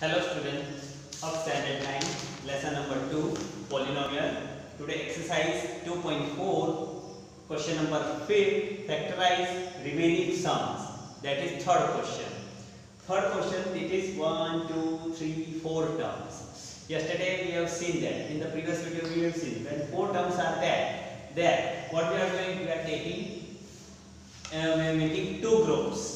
Hello students of standard 9 lesson number 2 polynomial. Today exercise 2.4 question number 5 factorize remaining sums, that is third question. Third question, it is 1 2 3 4 terms. Yesterday we have seen that in the previous video we have seen when 4 terms are there what we are doing, we are taking we are making two groups.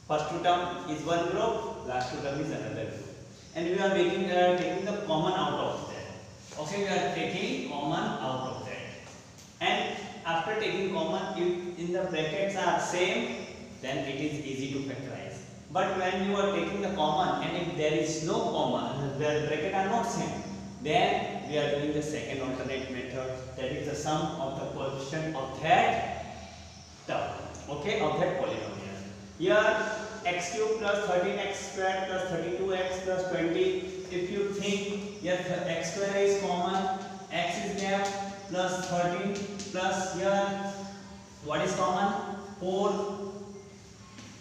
First two term is one group, last two term is another group, and we are taking the common out of that. Okay, we are taking common out of that, and after taking common, if in the brackets are same, then it is easy to factorize. But when you are taking the common, and if there is no common, the brackets are not same, then we are doing the second alternate method, that is the sum of the coefficient of that term. Okay, of that polynomial. Here x cube plus 13x square plus 32x plus 20. If you think here x square is common, x is there plus 13 plus here what is common? 4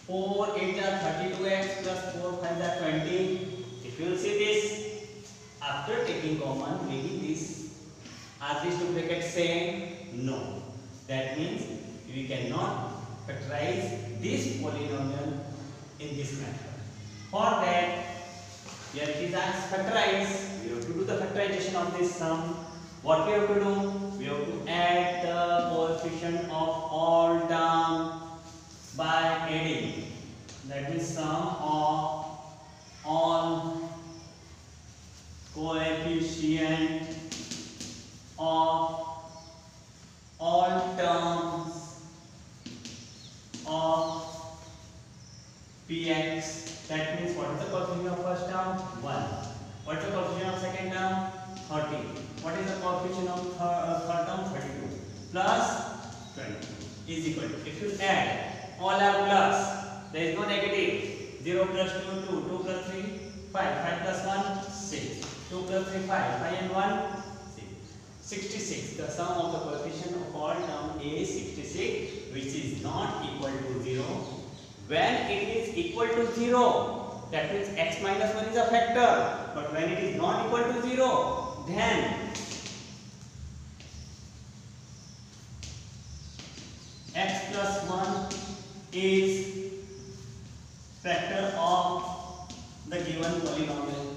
8 are 32x plus 4 5 are 20. If you will see this, after taking common, maybe this are these two brackets same? No. That means we cannot factorize this polynomial in this method. For that, here it is as factorize. We have to do the factorization of this sum. What we have to do? We have to add the coefficient of all terms by adding. That is sum of all coefficient of all terms of px. That means what is the coefficient of first term? 1. What is the coefficient of second term? 30. What is the coefficient of third term? 32 plus 20 is equal to, if you add, all are plus, there is no negative. 0 plus 2 2, 2 plus 3 5, 5 plus 1 6, 2 plus 3 5, 5 and 1 6. 66. The sum of the coefficient of all term is 66, which is not equal to 0. When it is equal to 0, that means x minus 1 is a factor. But when it is not equal to 0, then x plus 1 is factor of the given polynomial.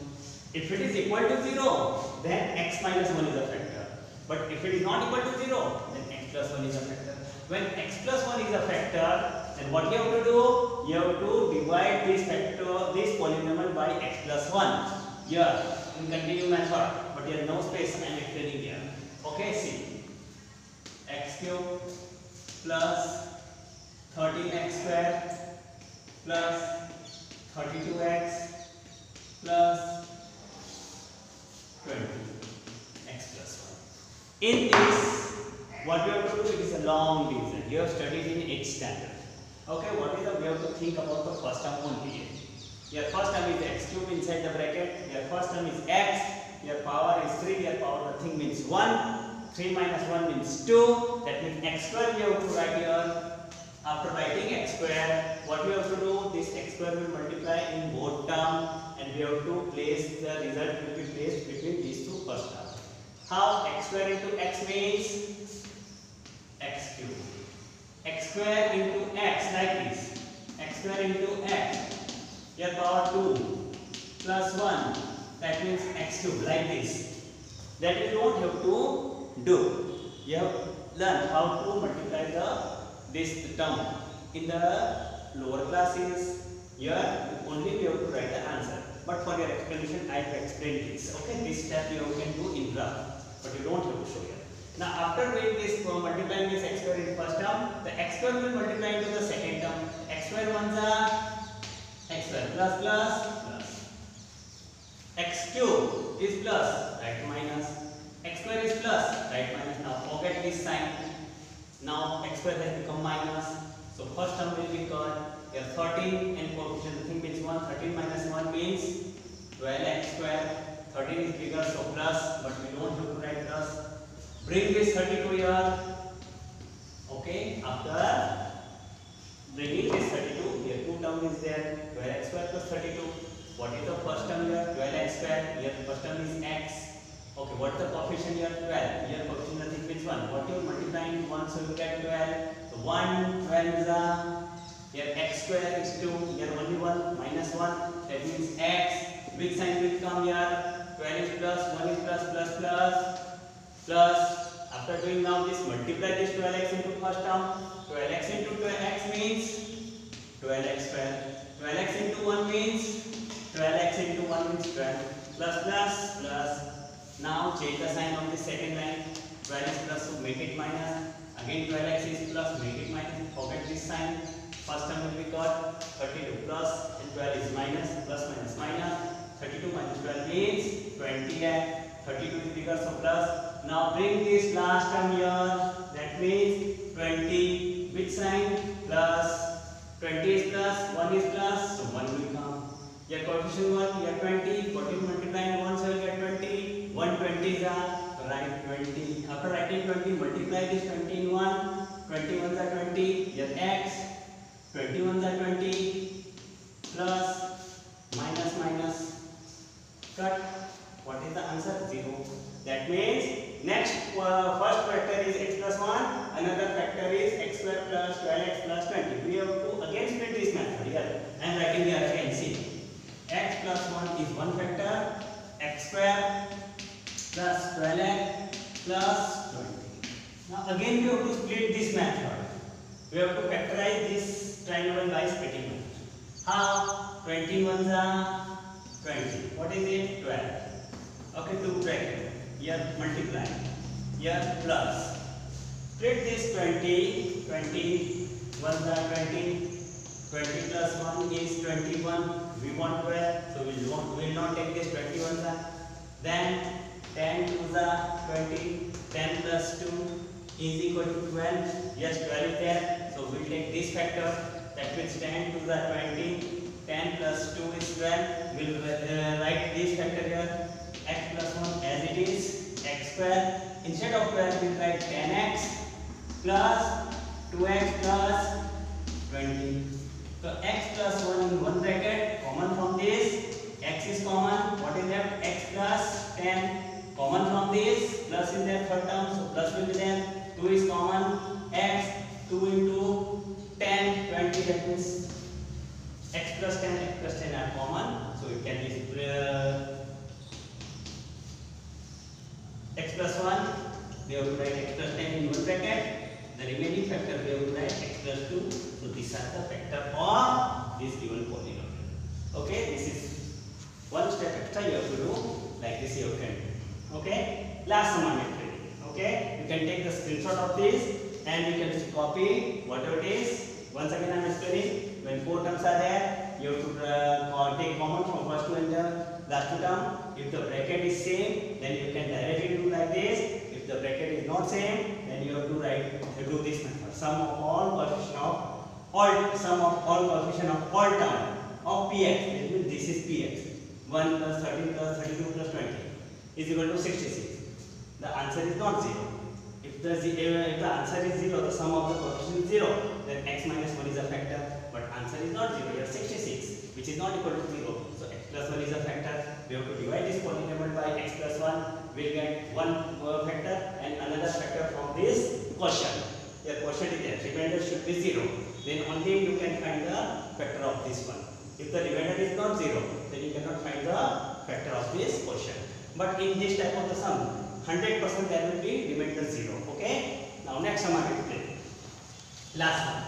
If it is equal to 0, then x minus 1 is a factor. But if it is not equal to 0, then x plus 1 is a factor. When x plus 1 is a factor, then what you have to do? You have to divide this factor, this polynomial by x plus 1. Here, in continue method, but here no space, I am explaining here. Okay, see. X cube plus 13x square plus 32x plus 20. X plus 1. In this, what we have to do, it is a long division. You have studied in 8th standard. Okay, what is the, we have to think about the first term only. Your first term is x cube inside the bracket. Your first term is x. Your power is 3. Your power of the thing means 1. 3 minus 1 means 2. That means x square we have to write here. After writing x square, what we have to do? This x square will multiply in both terms, and we have to place the result will be placed between these two first terms. How? X square into x means x cube. X square into x, like this. X square into x. Your power 2 plus 1. That means x cube, like this. That you don't have to do. You have learned how to multiply this term in the lower classes. Here only we have to write the answer. But for your explanation, I have explained this. Okay, this step you can do in rough, but you don't have to show here. Now after doing this, multiplying this x square in first term, the x square will multiply into the second term. X square ones are x square plus plus plus. X cube is plus, write minus. X square is plus, write minus. Now forget this sign. Now x square has become minus. So first term will be called here 13, and coefficient the thing means 1. 13 minus 1 means 12x square. 13 is bigger, so plus, but we don't have to write plus. Bring this 32 here. Okay, after bringing this 32, here 2 term is there, 12x square plus 32. What first term is x. Okay, what's the coefficient here? 12. Here coefficient nothing, which one? What you multiplying 1, so you get 12. So 1, 12 is here x square is 2. Here only 1 minus 1. That means x. Which sign will come here? 12 is plus, 1 is plus. After doing now this, multiply this 12x into first term. 12x into 12x means 12x square. 12x into 1 means 12x into 1 means 12. Plus. Now change the sign of the second line. 12 is plus, so make it minus. Again 12x is plus, make it minus. Forget this sign. First term will be got 32 plus and 12 is minus. Plus minus. 32 minus 12 means 20. 32 is bigger, so plus. Now bring this last term here. That means 20. Which sign? Plus. 20 is plus, 1 is plus, so 1 will come. Your coefficient 1, your 20. 14 multiplying 1, so you get 20. 120 is right 20. After writing 20, multiply this 20 in 1. 21 are 20. Your x. 21 are 20. Plus, minus. Cut. What is the answer? 0. That means next first factor is x plus 1. Another factor is x square plus 12x plus 20. We have to again split this method here. I am writing here again. See, x plus 1 is one factor. X square plus 12x plus 20. Now again we have to split this method. We have to factorize this triangle by splitting method. How? 21 are 20. What is it? 12. Okay, 2 bracket. Here multiply. Here plus. Split this 20. 20. 1 are 20. 20 plus 1 is 21. We want 12. So we will not take this 21 are. Then 10 to the 20. 10 plus 2 is equal to 12. Yes, 12 is there. So we will take this factor. That means 10 to the 20. 10 plus 2 is 12. We will write this factor here. X plus 1 as it is. X square. Instead of 12, we will write 10x plus 2x plus 20. So x plus 1 in one bracket. Common from this. X is common. What is left? X plus 10. Common from this. Plus in their third term. So plus will be there. 2 is common. X. 2 into 10. 20. That means x plus 10 are common. So it can be x plus 1. We have to write x plus 10 in one bracket. The remaining factor we have to write x plus 2. So these are the factor of this given polynomial. Okay, this is one step extra you have to do. Like this you can do. Okay, last sum training. Okay, you can take the screenshot of this and you can copy whatever it is. Once again I am explaining. When 4 terms are there, you have to take common from first to and the last two term. If the bracket is same, then you can directly do like this. If the bracket is not same, then you have to do this method. Sum of all coefficient of all coefficient of all term of px. This is px. 1 plus 13 plus 32 plus 20 is equal to 66. The answer is not 0. If the answer is 0, the sum of the coefficient is 0, then x minus 1 is a factor. But answer is not 0. Here 66, which is not equal to 0. So x plus 1 is a factor. We have to divide this polynomial by x plus 1. We will get one factor and another factor from this quotient. Your quotient is there. Remainder should be 0. Then only you can find the factor of this one. If the remainder is not 0, then you cannot find the factor of this quotient. But in this type of the sum, 100% there will be remainder 0. Okay. Now next sum I will play. Last one.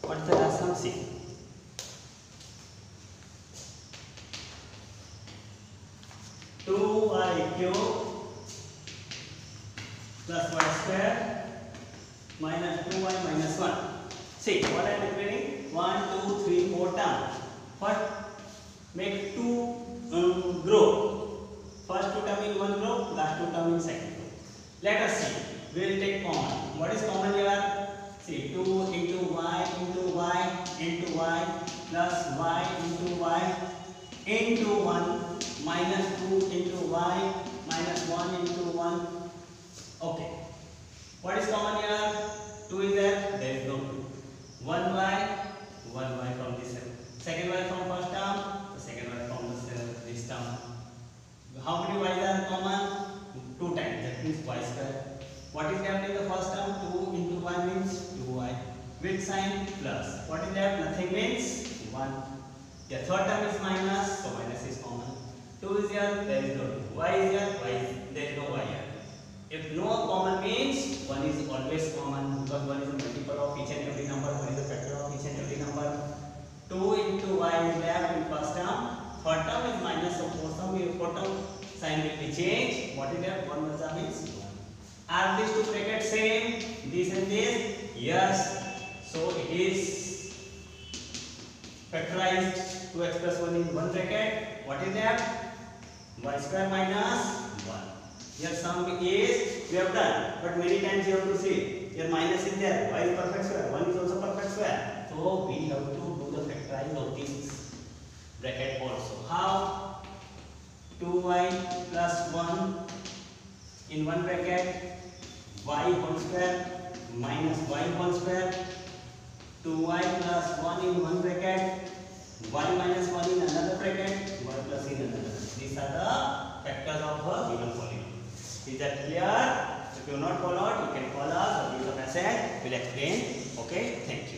What's the last sum? See. 2y cube plus y square minus 2y minus 1. See what I am explaining? 1, 2, 3, 4 term. First make 2 group. First 2 term in one group, last 2 term in second group. Let us see. We will take common. What is common here? See 2 into y into y into y plus y into y into 1 minus 2 into y minus 1 into 1. Okay. What is common here? 2 is there? There is no 2. 1 y from this side. Second y from first term, the second y from this term. How many y's are common? 2 times. That means y square. What is left in the first term? 2 into y means 2y. With sign plus. What is left? Nothing means 1. The third term is minus, so minus is common. 2 is here, there is no 2. Y is here, there is no y here. If no common means 1 is always common, because 1 is a multiple of each and every number, 1 is a factor of each and every number. 2 into y is left in first term. Third term is minus, so fourth term sign will be changed. What is left? 1 plus means 1. Are these two brackets same? This and this? Yes. So it is factorized to express 1 in one bracket. What is that? Y square minus 1. Here sum is we have done, but many times you have to see. Here minus is there. Y is perfect square. 1 is also perfect square. So we have to do the factorize of this bracket also. How? 2y plus 1 in one bracket, y whole square minus y whole square. 2y plus 1 in one bracket, y minus 1 in another bracket, y plus in another. These are the factors of a given polynomial. Is that clear? If you not followed, you can call us or give a message. We'll explain. Okay, thank you.